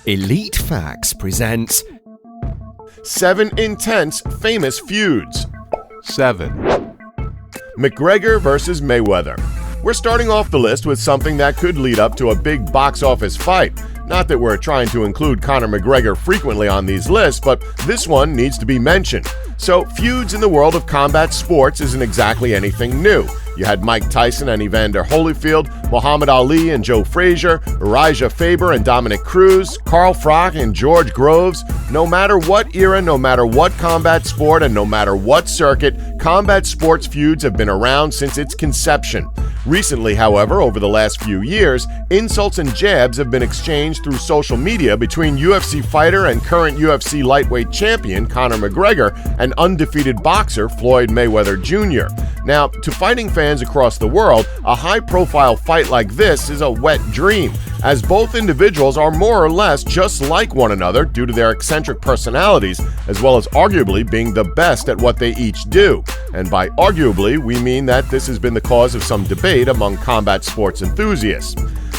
Elite Facts presents 7 intense, famous feuds. 7. McGregor vs. Mayweather. We're starting off the list with something that could lead up to a big box office fight. Not that we're trying to include Conor McGregor frequently on these lists, but this one needs to be mentioned. So, feuds in the world of combat sports isn't exactly anything new. You had Mike Tyson and Evander Holyfield, Muhammad Ali and Joe Frazier, Uriah Faber and Dominic Cruz, Carl Froch and George Groves. No matter what era, no matter what combat sport, and no matter what circuit, combat sports feuds have been around since its conception. Recently, however, over the last few years, insults and jabs have been exchanged through social media between UFC fighter and current UFC lightweight champion Conor McGregor and undefeated boxer Floyd Mayweather Jr. Now, to fighting fans across the world, a high-profile fight like this is a wet dream, as both individuals are more or less just like one another due to their eccentric personalities, as well as arguably being the best at what they each do. And by arguably, we mean that this has been the cause of some debate among combat sports enthusiasts.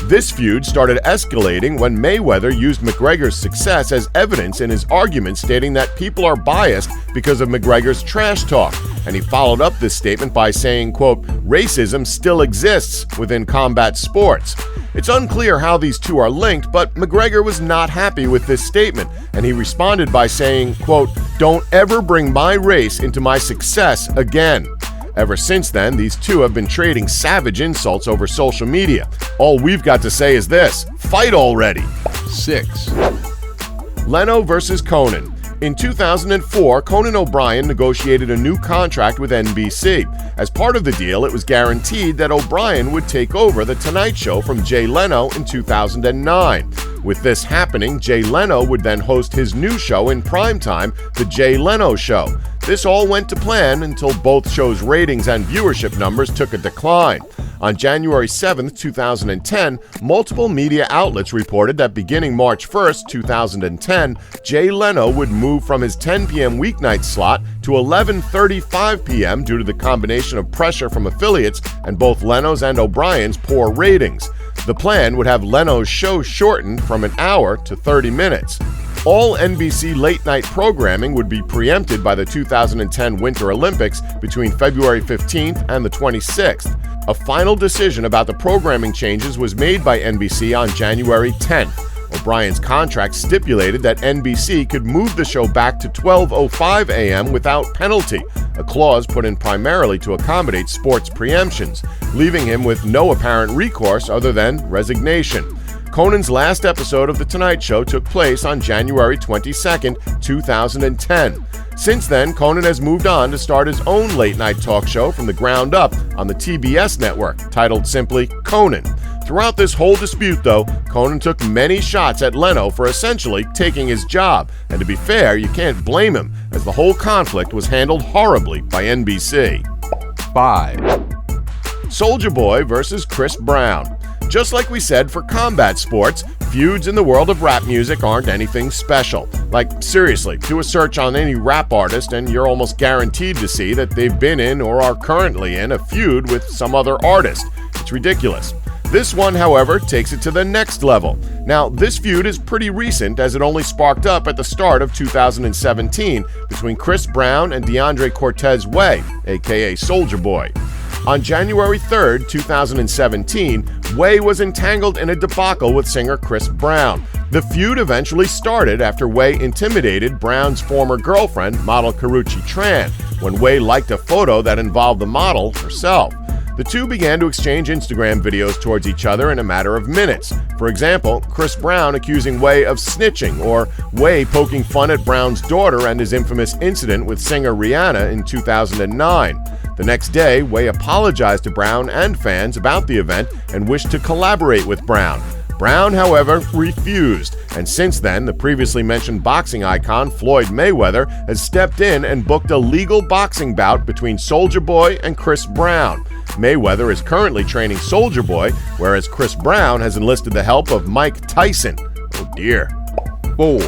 This feud started escalating when Mayweather used McGregor's success as evidence in his argument, stating that people are biased because of McGregor's trash talk. And he followed up this statement by saying, quote, "Racism still exists within combat sports." It's unclear how these two are linked, but McGregor was not happy with this statement, and he responded by saying, quote, "Don't ever bring my race into my success again." Ever since then, these two have been trading savage insults over social media. All we've got to say is this: fight already! 6. Leno vs. Conan. In 2004, Conan O'Brien negotiated a new contract with NBC. As part of the deal, it was guaranteed that O'Brien would take over The Tonight Show from Jay Leno in 2009. With this happening, Jay Leno would then host his new show in primetime, The Jay Leno Show. This all went to plan until both shows' ratings and viewership numbers took a decline. On January 7, 2010, multiple media outlets reported that beginning March 1, 2010, Jay Leno would move from his 10 p.m. weeknight slot to 11:35 p.m. due to the combination of pressure from affiliates and both Leno's and O'Brien's poor ratings. The plan would have Leno's show shortened from an hour to 30 minutes. All NBC late-night programming would be preempted by the 2010 Winter Olympics between February 15th and the 26th. A final decision about the programming changes was made by NBC on January 10th. O'Brien's contract stipulated that NBC could move the show back to 12:05 a.m. without penalty, a clause put in primarily to accommodate sports preemptions, leaving him with no apparent recourse other than resignation. Conan's last episode of The Tonight Show took place on January 22, 2010. Since then, Conan has moved on to start his own late-night talk show from the ground up on the TBS network, titled simply Conan. Throughout this whole dispute, though, Conan took many shots at Leno for essentially taking his job, and to be fair, you can't blame him, as the whole conflict was handled horribly by NBC. 5. Soulja Boy vs. Chris Brown. Just like we said for combat sports, feuds in the world of rap music aren't anything special. Like, seriously, do a search on any rap artist and you're almost guaranteed to see that they've been in or are currently in a feud with some other artist. It's ridiculous. This one, however, takes it to the next level. Now, this feud is pretty recent, as it only sparked up at the start of 2017 between Chris Brown and DeAndre Cortez Way, aka Soulja Boy. On January 3, 2017, Way was entangled in a debacle with singer Chris Brown. The feud eventually started after Way intimidated Brown's former girlfriend, model Karrueche Tran, when Way liked a photo that involved the model herself. The two began to exchange Instagram videos towards each other in a matter of minutes. For example, Chris Brown accusing Way of snitching, or Way poking fun at Brown's daughter and his infamous incident with singer Rihanna in 2009. The next day, Way apologized to Brown and fans about the event and wished to collaborate with Brown. Brown, however, refused, and since then, the previously mentioned boxing icon Floyd Mayweather has stepped in and booked a legal boxing bout between Soulja Boy and Chris Brown. Mayweather is currently training Soulja Boy, whereas Chris Brown has enlisted the help of Mike Tyson. Oh dear. 4.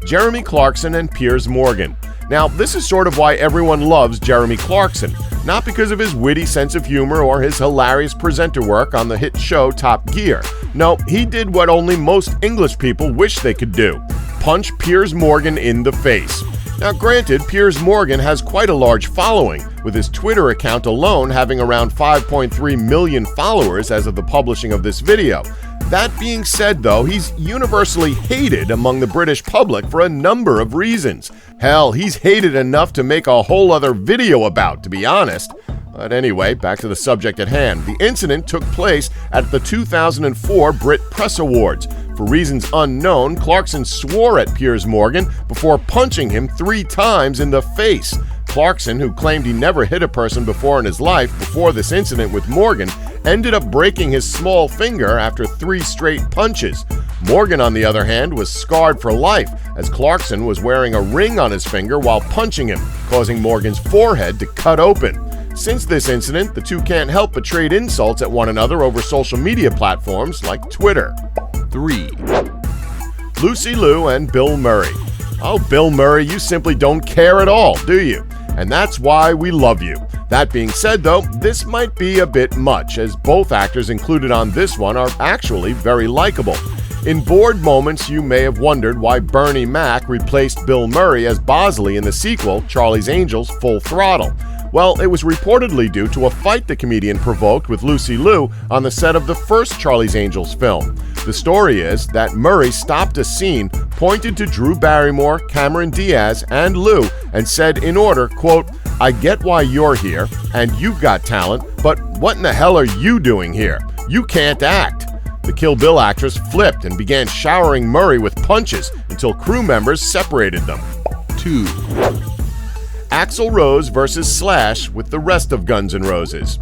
Jeremy Clarkson and Piers Morgan. Now, this is sort of why everyone loves Jeremy Clarkson. not because of his witty sense of humor or his hilarious presenter work on the hit show Top Gear. No, he did what only most English people wish they could do: punch Piers Morgan in the face. Now granted, Piers Morgan has quite a large following, with his Twitter account alone having around 5.3 million followers as of the publishing of this video. That being said though, he's universally hated among the British public for a number of reasons. Hell, he's hated enough to make a whole other video about, to be honest. But anyway, back to the subject at hand. The incident took place at the 2004 Brit Press Awards. For reasons unknown, Clarkson swore at Piers Morgan before punching him 3 times in the face. Clarkson, who claimed he never hit a person before in his life before this incident with Morgan, ended up breaking his small finger after 3 straight punches. Morgan, on the other hand, was scarred for life, as Clarkson was wearing a ring on his finger while punching him, causing Morgan's forehead to cut open. Since this incident, the two can't help but trade insults at one another over social media platforms like Twitter. 3, Lucy Liu and Bill Murray. Oh, Bill Murray, you simply don't care at all, do you? And that's why we love you. That being said though, this might be a bit much, as both actors included on this one are actually very likable. In bored moments, you may have wondered why Bernie Mac replaced Bill Murray as Bosley in the sequel, Charlie's Angels: Full Throttle. Well, it was reportedly due to a fight the comedian provoked with Lucy Liu on the set of the first Charlie's Angels film. The story is that Murray stopped a scene, pointed to Drew Barrymore, Cameron Diaz, and Liu, and said in order, quote, "I get why you're here, and you've got talent, but what in the hell are you doing here? You can't act." The Kill Bill actress flipped and began showering Murray with punches until crew members separated them. 2, Axl Rose versus Slash with the rest of Guns N' Roses.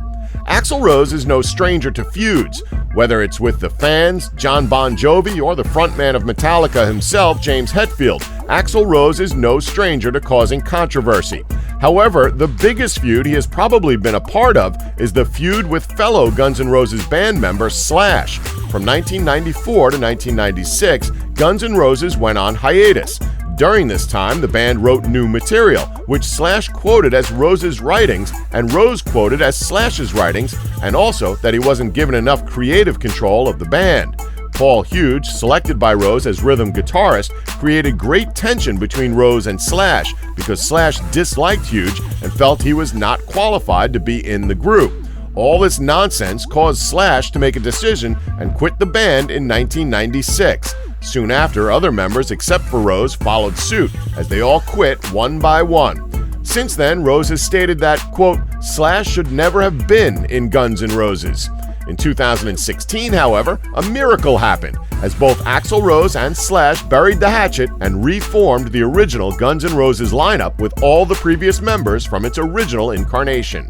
Axl Rose is no stranger to feuds, whether it's with the fans, John Bon Jovi, or the frontman of Metallica himself, James Hetfield. Axl Rose is no stranger to causing controversy. However, the biggest feud he has probably been a part of is the feud with fellow Guns N' Roses band member Slash. From 1994 to 1996, Guns N' Roses went on hiatus. During this time, the band wrote new material, which Slash quoted as Rose's writings and Rose quoted as Slash's writings, and also that he wasn't given enough creative control of the band. Paul Hughes, selected by Rose as rhythm guitarist, created great tension between Rose and Slash because Slash disliked Hughes and felt he was not qualified to be in the group. All this nonsense caused Slash to make a decision and quit the band in 1996. Soon after, other members except for Rose followed suit as they all quit one by one. Since then, Rose has stated that, quote, Slash should never have been in Guns N' Roses. In 2016, however, a miracle happened as both Axl Rose and Slash buried the hatchet and reformed the original Guns N' Roses lineup with all the previous members from its original incarnation.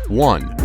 1,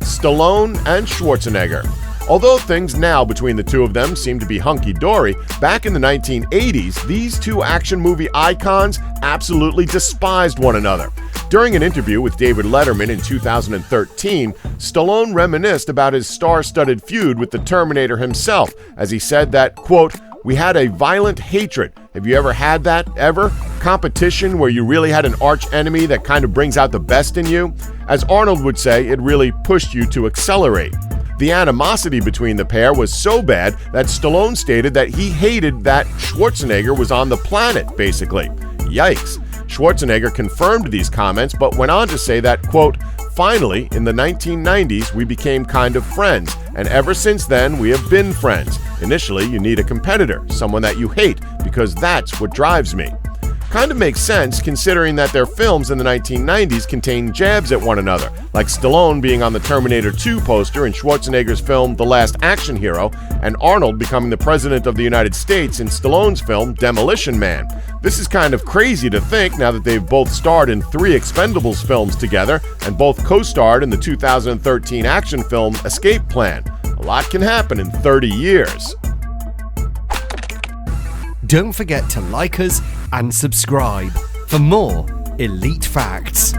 Stallone and Schwarzenegger. Although things now between the two of them seem to be hunky-dory, back in the 1980s, these two action movie icons absolutely despised one another. During an interview with David Letterman in 2013, Stallone reminisced about his star-studded feud with the Terminator himself, as he said that, quote, "We had a violent hatred. Have you ever had that, ever? Competition where you really had an arch enemy that kind of brings out the best in you? As Arnold would say, it really pushed you to accelerate." The animosity between the pair was so bad that Stallone stated that he hated that Schwarzenegger was on the planet, basically. Yikes. Schwarzenegger confirmed these comments but went on to say that, quote, "Finally, in the 1990s, we became kind of friends, and ever since then, we have been friends. Initially, you need a competitor, someone that you hate, because that's what drives me." Kind of makes sense considering that their films in the 1990s contained jabs at one another, like Stallone being on the Terminator 2 poster in Schwarzenegger's film The Last Action Hero, and Arnold becoming the President of the United States in Stallone's film Demolition Man. This is kind of crazy to think now that they've both starred in 3 Expendables films together and both co-starred in the 2013 action film Escape Plan. A lot can happen in 30 years. Don't forget to like us and subscribe for more Elite Facts.